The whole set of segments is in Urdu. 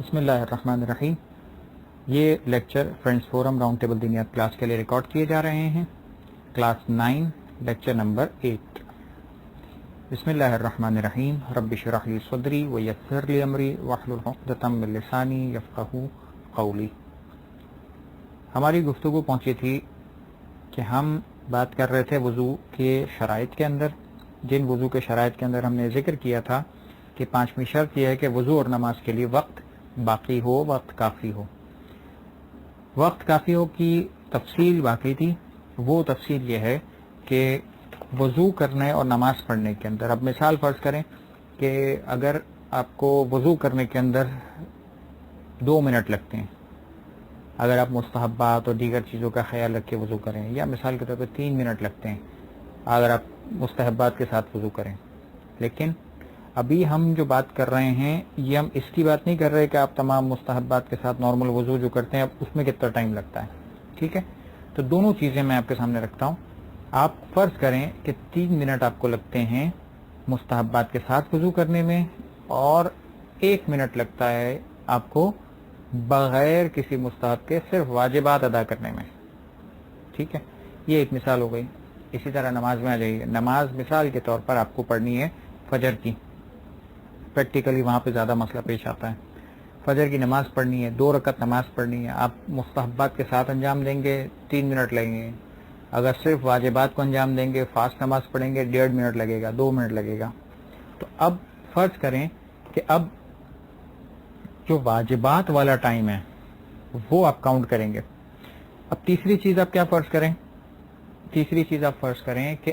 بسم اللہ الرحمن الرحیم. یہ lecture friends forum round table دینیات کلاس کے لیے ریکارڈ کیے جا رہے ہیں. Class 9 lecture number 8. بسم اللہ الرحمن الرحیم. رب اشرح لی صدری ویسر لی امری واحلل عقدۃ من لسانی یفقہوا قولی. ہماری گفتگو پہنچی تھی کہ ہم بات کر رہے تھے وضو کے شرائط کے اندر. جن وضو کے شرائط کے اندر ہم نے ذکر کیا تھا کہ 5ویں شرط یہ ہے کہ وضو اور نماز کے لیے وقت باقی ہو، وقت کافی ہو. وقت کافی ہو کی تفصیل باقی تھی. وہ تفصیل یہ ہے کہ وضو کرنے اور نماز پڑھنے کے اندر، اب مثال فرض کریں کہ اگر آپ کو وضو کرنے کے اندر 2 منٹ لگتے ہیں، اگر آپ مستحبات اور دیگر چیزوں کا خیال رکھ کے وضو کریں، یا مثال کے طور پہ 3 منٹ لگتے ہیں اگر آپ مستحبات کے ساتھ وضو کریں. لیکن ابھی ہم جو بات کر رہے ہیں یہ ہم اس کی بات نہیں کر رہے کہ آپ تمام مستحبات کے ساتھ نارمل وضو جو کرتے ہیں اب اس میں کتنا ٹائم لگتا ہے. ٹھیک ہے، تو دونوں چیزیں میں آپ کے سامنے رکھتا ہوں. آپ فرض کریں کہ 3 منٹ آپ کو لگتے ہیں مستحبات کے ساتھ وضو کرنے میں، اور 1 منٹ لگتا ہے آپ کو بغیر کسی مستحب کے صرف واجبات ادا کرنے میں. ٹھیک ہے، یہ ایک مثال ہو گئی. اسی طرح نماز میں آ جائیے. نماز مثال کے طور پر آپ کو پڑھنی ہے فجر کی. پریکٹیکلی وہاں پہ زیادہ مسئلہ پیش آتا ہے. فجر کی نماز پڑھنی ہے، 2 رکعت نماز پڑھنی ہے. آپ مستحبات کے ساتھ انجام دیں گے 3 منٹ لگیں گے. اگر صرف واجبات کو انجام دیں گے، فاسٹ نماز پڑھیں گے، 1.5 منٹ لگے گا، 2 منٹ لگے گا. تو اب فرض کریں کہ اب جو واجبات والا ٹائم ہے وہ آپ کاؤنٹ کریں گے. اب تیسری چیز آپ کیا فرض کریں؟ تیسری چیز آپ فرض کریں کہ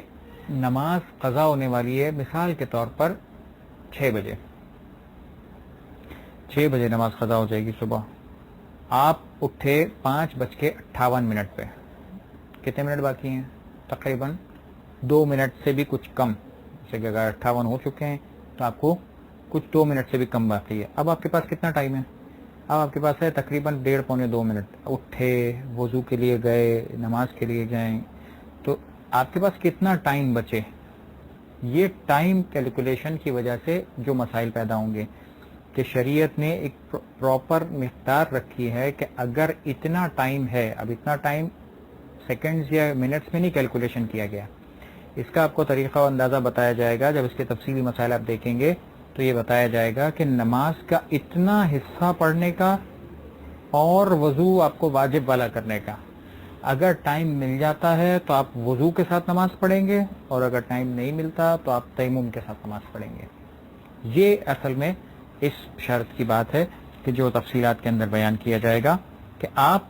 نماز قضا ہونے والی ہے مثال کے طور پر 6 بجے. 6 بجے نماز قضا ہو جائے گی صبح. آپ اٹھے 5:58 پہ. کتنے منٹ باقی ہیں؟ تقریباً 2 منٹ سے بھی کچھ کم. جیسے کہ اگر 58 ہو چکے ہیں تو آپ کو کچھ 2 منٹ سے بھی کم باقی ہے. اب آپ کے پاس کتنا ٹائم ہے؟ اب آپ کے پاس ہے تقریباً 1.5 پونے 2 منٹ. اٹھے، وضو کے لیے گئے، نماز کے لیے جائیں، تو آپ کے پاس کتنا ٹائم بچے؟ یہ ٹائم کیلکولیشن کی وجہ سے جو مسائل پیدا ہوں گے کہ شریعت نے ایک پراپر مقدار رکھی ہے کہ اگر اتنا ٹائم ہے، اب اتنا ٹائم سیکنڈز یا منٹس میں نہیں کیلکولیشن کیا گیا. اس کا آپ کو طریقہ و اندازہ بتایا جائے گا. جب اس کے تفصیلی مسائل آپ دیکھیں گے تو یہ بتایا جائے گا کہ نماز کا اتنا حصہ پڑھنے کا اور وضو آپ کو واجب والا کرنے کا. اگر ٹائم مل جاتا ہے تو آپ وضو کے ساتھ نماز پڑھیں گے، اور اگر ٹائم نہیں ملتا تو آپ تیمم کے ساتھ نماز پڑھیں گے. یہ اصل میں اس شرط کی بات ہے کہ جو تفصیلات کے اندر بیان کیا جائے گا کہ آپ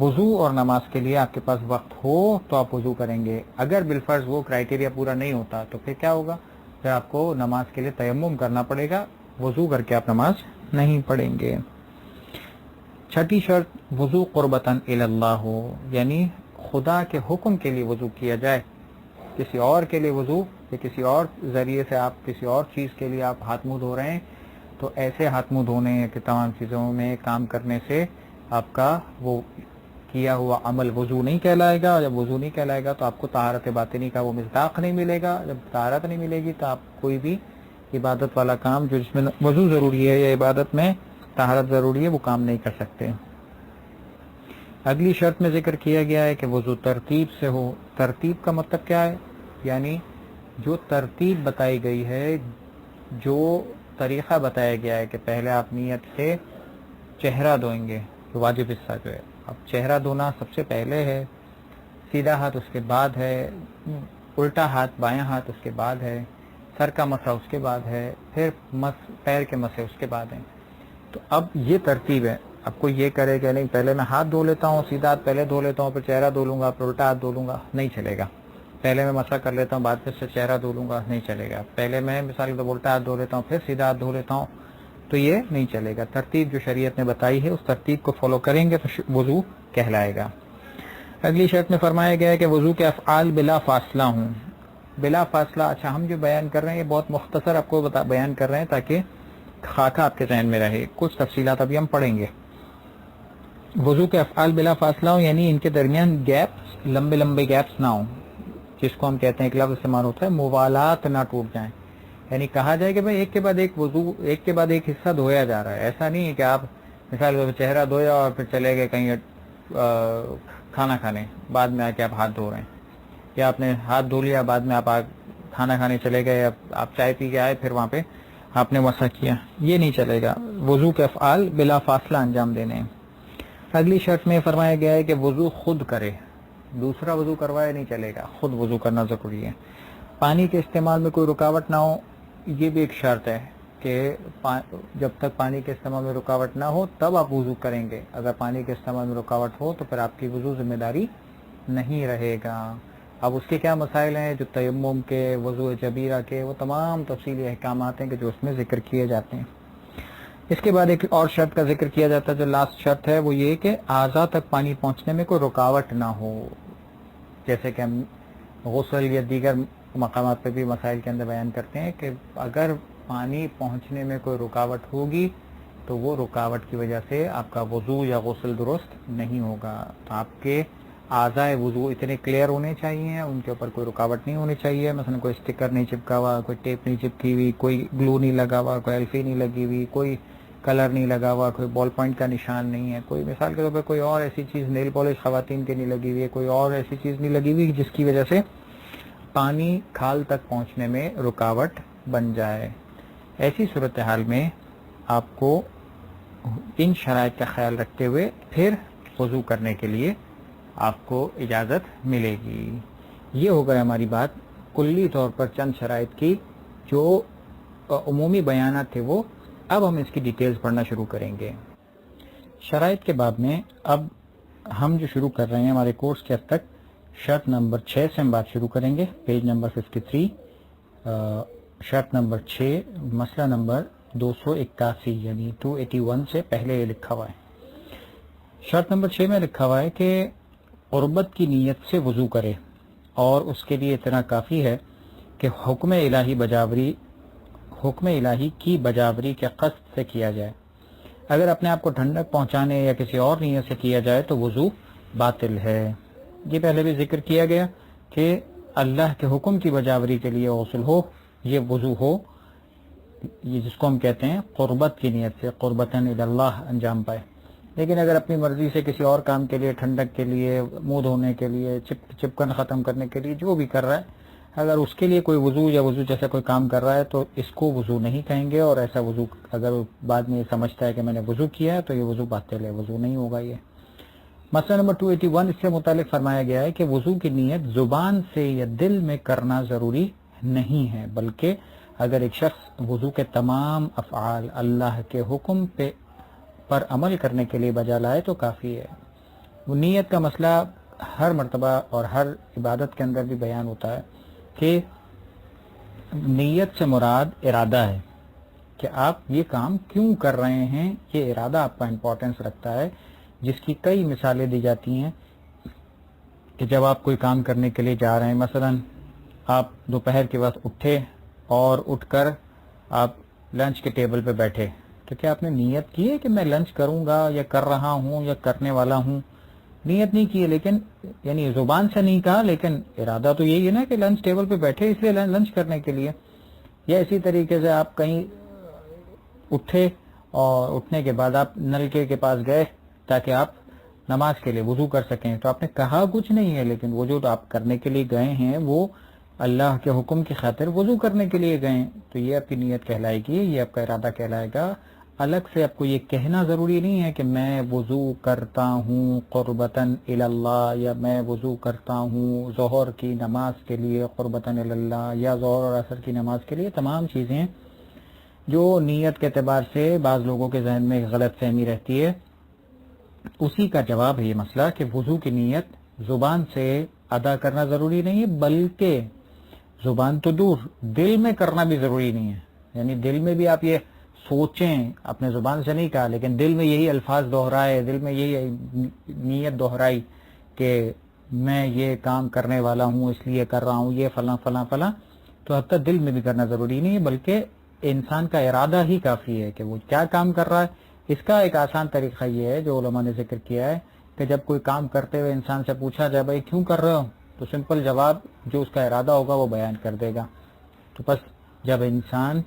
وضو اور نماز کے لیے آپ کے پاس وقت ہو تو آپ وضو کریں گے. اگر بالفرض وہ کرائٹیریا پورا نہیں ہوتا تو پھر کیا ہوگا؟ پھر آپ کو نماز کے لیے تیمم کرنا پڑے گا. وضو کر کے آپ نماز نہیں پڑھیں گے. چھٹی شرط وضو قربتاً الی اللہ ہو، یعنی خدا کے حکم کے لیے وضو کیا جائے. کسی اور کے لیے وضو یا کسی اور ذریعے سے آپ کسی اور چیز کے لیے آپ ہاتھ منہ دھو رہے ہیں تو ایسے ہاتھ منہ دھونے کے تمام چیزوں میں کام کرنے سے آپ کا وہ کیا ہوا عمل وضو نہیں کہلائے گا. جب وضو نہیں کہلائے گا تو آپ کو طہارت باطنی کا وہ مصداق نہیں ملے گا. جب طہارت نہیں ملے گی تو آپ کوئی بھی عبادت والا کام جو جس میں وضو ضروری ہے یا عبادت میں طہارت ضروری ہے وہ کام نہیں کر سکتے. اگلی شرط میں ذکر کیا گیا ہے کہ وضو ترتیب سے ہو. ترتیب کا مطلب کیا ہے؟ یعنی جو ترتیب بتائی گئی ہے، جو طریقہ بتایا گیا ہے کہ پہلے آپ نیت سے چہرہ دھوئیں گے، جو واجب حصہ جو ہے. اب چہرہ دھونا سب سے پہلے ہے، سیدھا ہاتھ اس کے بعد ہے، الٹا ہاتھ بایاں ہاتھ اس کے بعد ہے، سر کا مسح اس کے بعد ہے، پھر پیر کے مسح اس کے بعد ہے. تو اب یہ ترتیب ہے. اب کوئی یہ کرے کہ نہیں پہلے میں ہاتھ دھو لیتا ہوں، سیدھا ہاتھ پہلے دھو لیتا ہوں پھر چہرہ دھو لوں گا، پھر الٹا ہاتھ دھو لوں گا، نہیں چلے گا. پہلے میں مسح کر لیتا ہوں بعد میں سے چہرہ دھو لوں گا، نہیں چلے گا. پہلے میں مثال کے طور پر الٹا ہاتھ دھو لیتا ہوں پھر سیدھا ہاتھ دھو لیتا ہوں، تو یہ نہیں چلے گا. ترتیب جو شریعت نے بتائی ہے اس ترتیب کو فالو کریں گے تو وضو کہلائے گا. اگلی شرط میں فرمایا گیا ہے کہ وضو کے افعال بلا فاصلہ ہوں. بلا فاصلہ، اچھا ہم جو بیان کر رہے ہیں یہ بہت مختصر آپ کو بیان کر رہے ہیں تاکہ خاکہ آپ کے ذہن میں رہے. کچھ تفصیلات ابھی ہم پڑھیں گے. وضو کے افعال بلا فاصلہ ہوں یعنی ان کے درمیان گیپس، لمبے لمبے گیپس نہ ہوں، جس کو ہم کہتے ہیں ایک لفظ استعمال ہوتا ہے موالات نہ ٹوٹ جائیں. یعنی کہا جائے کہ بھائی ایک کے بعد ایک وضو، ایک کے بعد ایک حصہ دھویا جا رہا ہے. ایسا نہیں ہے کہ آپ مثال کے چہرہ دھویا اور پھر چلے گئے کہیں کھانا کھانے، بعد میں آ کے آپ ہاتھ دھو رہے ہیں، یا آپ نے ہاتھ دھو لیا بعد میں آپ کھانا کھانے چلے گئے، آپ چائے پی کے آئے پھر وہاں پہ آپ نے مسح کیا. یہ نہیں چلے گا. وضو کے افعال بلا فاصلہ انجام دینے ہیں. اگلی شرط میں فرمایا گیا ہے کہ وضو خود کرے، دوسرا وضو کروائے نہیں چلے گا، خود وضو کرنا ضروری ہے. پانی کے استعمال میں کوئی رکاوٹ نہ ہو، یہ بھی ایک شرط ہے کہ جب تک پانی کے استعمال میں رکاوٹ نہ ہو تب آپ وضو کریں گے. اگر پانی کے استعمال میں رکاوٹ ہو تو پھر آپ کی وضو ذمہ داری نہیں رہے گا. اب اس کے کیا مسائل ہیں جو تیمم کے، وضو جبیرہ کے، وہ تمام تفصیلی احکامات ہیں کہ جو اس میں ذکر کیے جاتے ہیں. اس کے بعد ایک اور شرط کا ذکر کیا جاتا ہے جو لاسٹ شرط ہے، وہ یہ کہ اعضاء تک پانی پہنچنے میں کوئی رکاوٹ نہ ہو. جیسے کہ ہم غسل یا دیگر مقامات پہ بھی مسائل کے اندر بیان کرتے ہیں کہ اگر پانی پہنچنے میں کوئی رکاوٹ ہوگی تو وہ رکاوٹ کی وجہ سے آپ کا وضو یا غسل درست نہیں ہوگا. تو آپ کے اعضاء وضو اتنے کلیئر ہونے چاہیے، ان کے اوپر کوئی رکاوٹ نہیں ہونی چاہیے. مثلا کوئی اسٹکر نہیں چپکا ہوا، کوئی ٹیپ نہیں چپکی ہوئی، کوئی گلو نہیں لگا ہوا، کوئی ایلفی نہیں لگی ہوئی، کوئی کلر نہیں لگا ہوا، کوئی بال پوائنٹ کا نشان نہیں ہے، کوئی مثال کے طور پہ کوئی اور ایسی چیز، نیل پالش خواتین کی نہیں لگی ہوئی ہے، کوئی اور ایسی چیز نہیں لگی ہوئی جس کی وجہ سے پانی کھال تک پہنچنے میں رکاوٹ بن جائے. ایسی صورتحال میں آپ کو ان شرائط کا خیال رکھتے ہوئے پھر وضو کرنے کے لیے آپ کو اجازت ملے گی. یہ ہو گئی ہماری بات کلی طور پر چند شرائط کی، جو عمومی بیانات تھے وہ. اب ہم اس کی ڈیٹیلز پڑھنا شروع کریں گے. شرائط کے باب میں اب ہم جو شروع کر رہے ہیں ہمارے کورس کے اب تک شرط نمبر 6 سے ہم بات شروع کریں گے. پیج نمبر 53، شرط نمبر 6، مسئلہ نمبر 281 یعنی 281 سے پہلے یہ لکھا ہوا ہے. شرط نمبر 6 میں لکھا ہوا ہے کہ قربت کی نیت سے وضو کرے، اور اس کے لیے اتنا کافی ہے کہ حکم الہی کی بجاوری کے قصد سے کیا جائے. اگر اپنے آپ کو ٹھنڈک پہنچانے یا کسی اور نیت سے کیا جائے تو وضو باطل ہے. یہ پہلے بھی ذکر کیا گیا کہ اللہ کے حکم کی بجاوری کے لیے غسل ہو، یہ وضو ہو، یہ جس کو ہم کہتے ہیں قربت کی نیت سے، قربتاً الی اللہ انجام پائے. لیکن اگر اپنی مرضی سے کسی اور کام کے لیے، ٹھنڈک کے لیے، منہ دھونے کے لیے، چپکن ختم کرنے کے لیے جو بھی کر رہا ہے، اگر اس کے لیے کوئی وضو یا وضو جیسا کوئی کام کر رہا ہے تو اس کو وضو نہیں کہیں گے. اور ایسا وضو اگر بعد میں یہ سمجھتا ہے کہ میں نے وضو کیا ہے تو یہ وضو باطل ہے، وضو نہیں ہوگا. یہ مسئلہ نمبر 281 اس سے متعلق فرمایا گیا ہے کہ وضو کی نیت زبان سے یا دل میں کرنا ضروری نہیں ہے، بلکہ اگر ایک شخص وضو کے تمام افعال اللہ کے حکم پر عمل کرنے کے لیے بجا لائے تو کافی ہے. وہ نیت کا مسئلہ ہر مرتبہ اور ہر عبادت کے اندر بھی بیان ہوتا ہے کہ نیت سے مراد ارادہ ہے کہ آپ یہ کام کیوں کر رہے ہیں. یہ ارادہ آپ کا امپورٹنس رکھتا ہے، جس کی کئی مثالیں دی جاتی ہیں کہ جب آپ کوئی کام کرنے کے لیے جا رہے ہیں، مثلا آپ دوپہر کے وقت اٹھے اور اٹھ کر آپ لنچ کے ٹیبل پہ بیٹھے، تو کیا آپ نے نیت کی ہے کہ میں لنچ کروں گا یا کر رہا ہوں یا کرنے والا ہوں؟ نیت نہیں کی ہے، لیکن یعنی زبان سے نہیں کہا، لیکن ارادہ تو یہی ہے نا کہ لنچ ٹیبل پہ بیٹھے اس لیے لنچ کرنے کے لیے. یا اسی طریقے سے آپ کہیں اٹھے اور اٹھنے کے بعد آپ نلکے کے پاس گئے تاکہ آپ نماز کے لیے وضو کر سکیں، تو آپ نے کہا کچھ نہیں ہے، لیکن وہ جو آپ کرنے کے لیے گئے ہیں وہ اللہ کے حکم کی خاطر وضو کرنے کے لیے گئے ہیں، تو یہ آپ کی نیت کہلائے گی، یہ آپ کا ارادہ کہلائے گا. الگ سے آپ کو یہ کہنا ضروری نہیں ہے کہ میں وضو کرتا ہوں قربتاً الی اللہ، یا میں وضو کرتا ہوں ظہر کی نماز کے لیے قربتاً الی اللہ، یا ظہر اور عصر کی نماز کے لیے. تمام چیزیں جو نیت کے اعتبار سے بعض لوگوں کے ذہن میں غلط فہمی رہتی ہے، اسی کا جواب ہے یہ مسئلہ کہ وضو کی نیت زبان سے ادا کرنا ضروری نہیں ہے، بلکہ زبان تو دور، دل میں کرنا بھی ضروری نہیں ہے. یعنی دل میں بھی آپ یہ سوچیں، اپنے زبان سے نہیں کہا لیکن دل میں یہی الفاظ دہرائے، دل میں یہی نیت دہرائی کہ میں یہ کام کرنے والا ہوں، اس لیے کر رہا ہوں، یہ فلاں فلاں فلاں، تو حتیٰ دل میں بھی کرنا ضروری نہیں ہے، بلکہ انسان کا ارادہ ہی کافی ہے کہ وہ کیا کام کر رہا ہے. اس کا ایک آسان طریقہ یہ ہے جو علماء نے ذکر کیا ہے کہ جب کوئی کام کرتے ہوئے انسان سے پوچھا جائے بھائی کیوں کر رہے ہو، تو سمپل جواب جو اس کا ارادہ ہوگا وہ بیان کر دے گا. تو بس جب انسان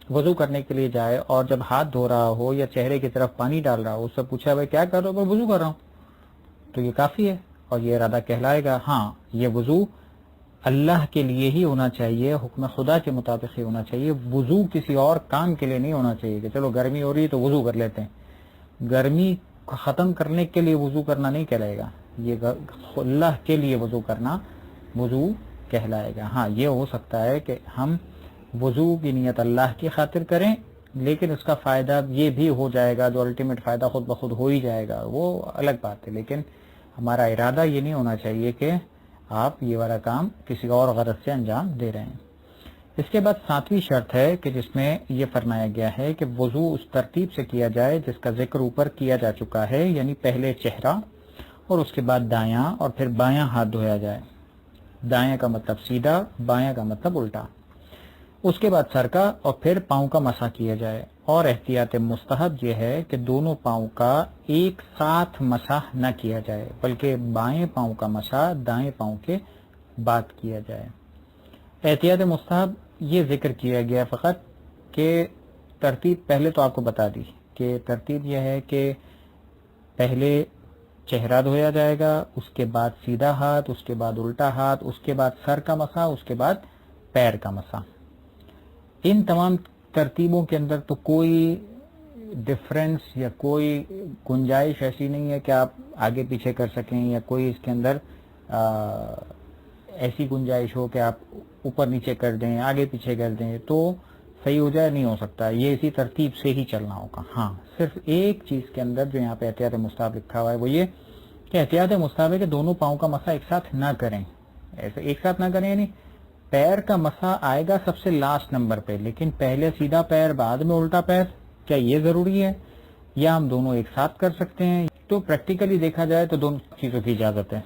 وضو کرنے کے لیے جائے اور جب ہاتھ دھو رہا ہو یا چہرے کی طرف پانی ڈال رہا ہو، اس سے پوچھا بھائی کیا کر رہا ہو؟ میں وضو کر رہا ہوں، تو یہ کافی ہے اور یہ ارادہ کہلائے گا. ہاں یہ وضو اللہ کے لیے ہی ہونا چاہیے، حکم خدا کے مطابق ہی ہونا چاہیے. وضو کسی اور کام کے لیے نہیں ہونا چاہیے کہ چلو گرمی ہو رہی ہے تو وضو کر لیتے ہیں. گرمی ختم کرنے کے لیے وضو کرنا نہیں کہلائے گا، یہ اللہ کے لیے وضو کرنا وضو کہلائے گا. ہاں یہ ہو سکتا ہے کہ ہم وضو کی نیت اللہ کی خاطر کریں، لیکن اس کا فائدہ یہ بھی ہو جائے گا، جو الٹیمیٹ فائدہ خود بخود ہو ہی جائے گا، وہ الگ بات ہے. لیکن ہمارا ارادہ یہ نہیں ہونا چاہیے کہ آپ یہ والا کام کسی اور غرض سے انجام دے رہے ہیں. اس کے بعد 7ویں شرط ہے کہ جس میں یہ فرمایا گیا ہے کہ وضو اس ترتیب سے کیا جائے جس کا ذکر اوپر کیا جا چکا ہے، یعنی پہلے چہرہ اور اس کے بعد دایاں اور پھر بایاں ہاتھ دھویا جائے. دایاں کا مطلب سیدھا، بایاں کا مطلب الٹا. اس کے بعد سر کا اور پھر پاؤں کا مسح کیا جائے. اور احتیاط مستحب یہ ہے کہ دونوں پاؤں کا ایک ساتھ مسح نہ کیا جائے، بلکہ بائیں پاؤں کا مسح دائیں پاؤں کے بعد کیا جائے. احتیاط مستحب یہ ذکر کیا گیا فقط کہ ترتیب پہلے تو آپ کو بتا دی کہ ترتیب یہ ہے کہ پہلے چہرہ دھویا جائے گا، اس کے بعد سیدھا ہاتھ، اس کے بعد الٹا ہاتھ، اس کے بعد سر کا مسح، اس کے بعد پیر کا مسح. ان تمام ترتیبوں کے اندر تو کوئی ڈفرنس یا کوئی گنجائش ایسی نہیں ہے کہ آپ آگے پیچھے کر سکیں، یا کوئی اس کے اندر ایسی گنجائش ہو کہ آپ اوپر نیچے کر دیں، آگے پیچھے کر دیں تو صحیح ہو جائے. نہیں ہو سکتا، یہ اسی ترتیب سے ہی چلنا ہوگا. ہاں صرف ایک چیز کے اندر جو یہاں پہ احتیاط مستحب لکھا ہوا ہے وہ یہ کہ احتیاط مستحب ہے کہ دونوں پاؤں کا مسح ایک ساتھ نہ کریں. ایسے ایک ساتھ نہ کریں، یعنی پیر کا مسح آئے گا سب سے لاسٹ نمبر پہ، لیکن پہلے سیدھا پیر بعد میں الٹا پیر. کیا یہ ضروری ہے یا ہم دونوں ایک ساتھ کر سکتے ہیں؟ تو پریکٹیکلی دیکھا جائے تو دونوں چیزوں کی اجازت ہے،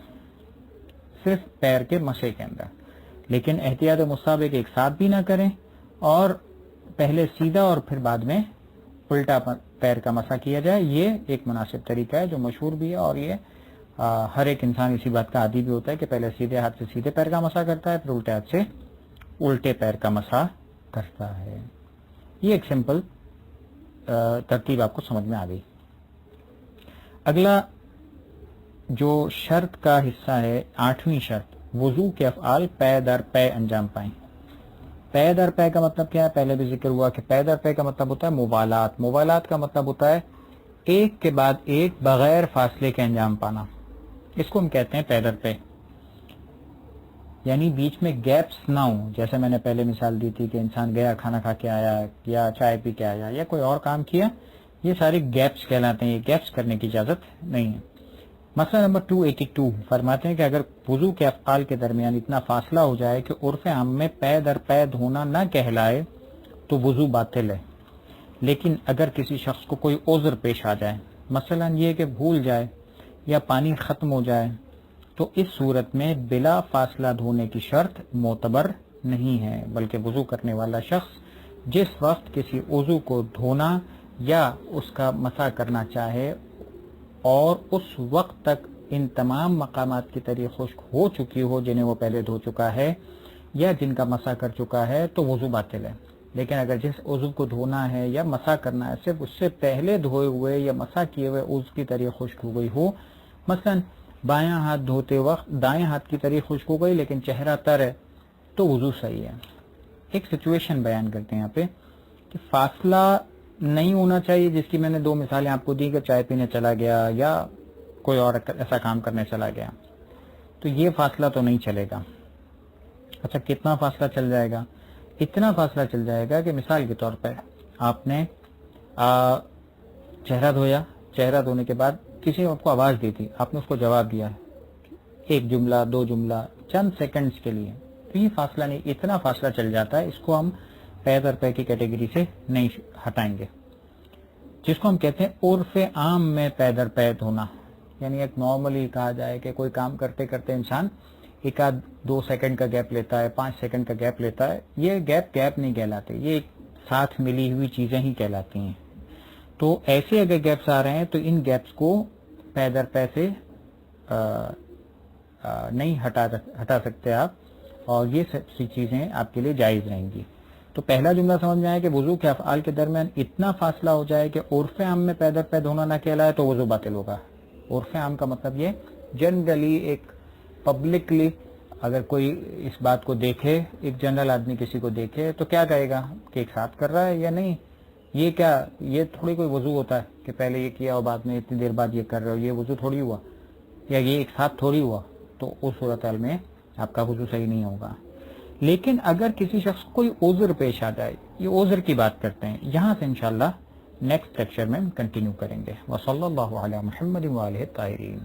صرف پیر کے مسح کے اندر. لیکن احتیاط مستحب ہے کہ ایک ساتھ بھی نہ کریں اور پہلے سیدھا اور پھر بعد میں الٹا پیر کا مسح کیا جائے. یہ ایک مناسب طریقہ ہے جو مشہور بھی ہے، اور یہ ہر ایک انسان اسی بات کا عادی بھی ہوتا ہے کہ پہلے سیدھے ہاتھ سے سیدھے پیر کا مسح کرتا ہے، پھر الٹے ہاتھ سے الٹے پیر کا مسح کرتا ہے. یہ ایک سمپل ترتیب آپ کو سمجھ میں آ گئی. اگلا جو شرط کا حصہ ہے 8ویں شرط، وضو کے افعال پے در پے انجام پائیں. پے در پے کا مطلب کیا ہے؟ پہلے بھی ذکر ہوا کہ پے در پے کا مطلب ہوتا ہے موالات. موالات کا مطلب ہوتا ہے ایک کے بعد ایک بغیر فاصلے کے انجام پانا. اس کو ہم کہتے ہیں پے در پے، یعنی بیچ میں گیپس نہ ہوں. جیسے میں نے پہلے مثال دی تھی کہ انسان گیا کھانا کھا کے آیا یا چائے پی کے آیا یا کوئی اور کام کیا، یہ سارے گیپس کہلاتے ہیں. یہ گیپس کرنے کی اجازت نہیں ہے. مسئلہ نمبر 282 فرماتے ہیں کہ اگر وضو کے افعال کے درمیان اتنا فاصلہ ہو جائے کہ عرف عام میں پے در پے دھونا نہ کہلائے تو وضو باطل ہے. لیکن اگر کسی شخص کو کوئی عذر پیش آ جائے، مثلا یہ کہ بھول جائے یا پانی ختم ہو جائے، تو اس صورت میں بلا فاصلہ دھونے کی شرط معتبر نہیں ہے، بلکہ وضو کرنے والا شخص جس وقت کسی عضو کو دھونا یا اس کا مسح کرنا چاہے اور اس وقت تک ان تمام مقامات کی طرح خشک ہو چکی ہو جنہیں وہ پہلے دھو چکا ہے یا جن کا مسح کر چکا ہے، تو وضو باطل ہے. لیکن اگر جس عضو کو دھونا ہے یا مسح کرنا ہے صرف اس سے پہلے دھوئے ہوئے یا مسح کیے ہوئے عضو کی طرح خشک ہو گئی ہو، مثلا بایاں ہاتھ دھوتے وقت دائیں ہاتھ کی طرح خشک ہو گئی لیکن چہرہ تر ہے، تو وضو صحیح ہے. ایک سچویشن بیان کرتے ہیں یہاں پہ کہ فاصلہ نہیں ہونا چاہیے، جس کی میں نے 2 مثالیں آپ کو دی کہ چائے پینے چلا گیا یا کوئی اور ایسا کام کرنے چلا گیا، تو یہ فاصلہ تو نہیں چلے گا. اچھا کتنا فاصلہ چل جائے گا؟ اتنا فاصلہ چل جائے گا کہ مثال کے طور پر آپ نے چہرہ دھویا، چہرہ دھونے کے بعد کسی نے آپ کو آواز دی تھی، آپ نے اس کو جواب دیا 1 جملہ 2 جملہ چند سیکنڈز کے لیے، تو یہ فاصلہ نہیں، اتنا فاصلہ چل جاتا ہے. اس کو ہم پے در پے کی کیٹیگری سے نہیں ہٹائیں گے، جس کو ہم کہتے ہیں عرف عام میں پے در پے دھونا. یعنی ایک نارملی کہا جائے کہ کوئی کام کرتے کرتے انسان 1-2 سیکنڈ کا گیپ لیتا ہے، 5 سیکنڈ کا گیپ لیتا ہے، یہ گیپ نہیں کہلاتے، یہ ساتھ ملی ہوئی چیزیں ہی کہلاتی ہیں. تو ایسے اگر گیپس آ رہے ہیں تو ان گیپس کو پے در پے سے نہیں ہٹا سکتے آپ. اور یہ سب سی چیزیں آپ کے لیے جائز رہیں گی. تو پہلا جملہ سمجھ میں آیا کہ وضو کے افعال کے درمیان اتنا فاصلہ ہو جائے کہ عرف عام میں پے در پے دھونا نہ کہلائے تو وضو باطل ہوگا. عرف عام کا مطلب یہ جنرلی ایک پبلکلی اگر کوئی اس بات کو دیکھے، ایک جنرل آدمی کسی کو دیکھے تو کیا کہے گا کہ ایک ساتھ کر رہا ہے یا نہیں. یہ کیا، یہ تھوڑی کوئی وضو ہوتا ہے کہ پہلے یہ کیا اور بعد میں اتنی دیر بعد یہ کر رہے ہو، یہ وضو تھوڑی ہوا، یا یہ ایک ساتھ تھوڑی ہوا. تو اس صورتحال میں آپ کا وضو صحیح نہیں ہوگا. لیکن اگر کسی شخص کو کوئی عذر پیش آ جائے، یہ عذر کی بات کرتے ہیں، یہاں سے انشاءاللہ نیکسٹ لیکچر میں کنٹینیو کریں گے. وصلی اللہ علی محمد وآلہ الطاہرین.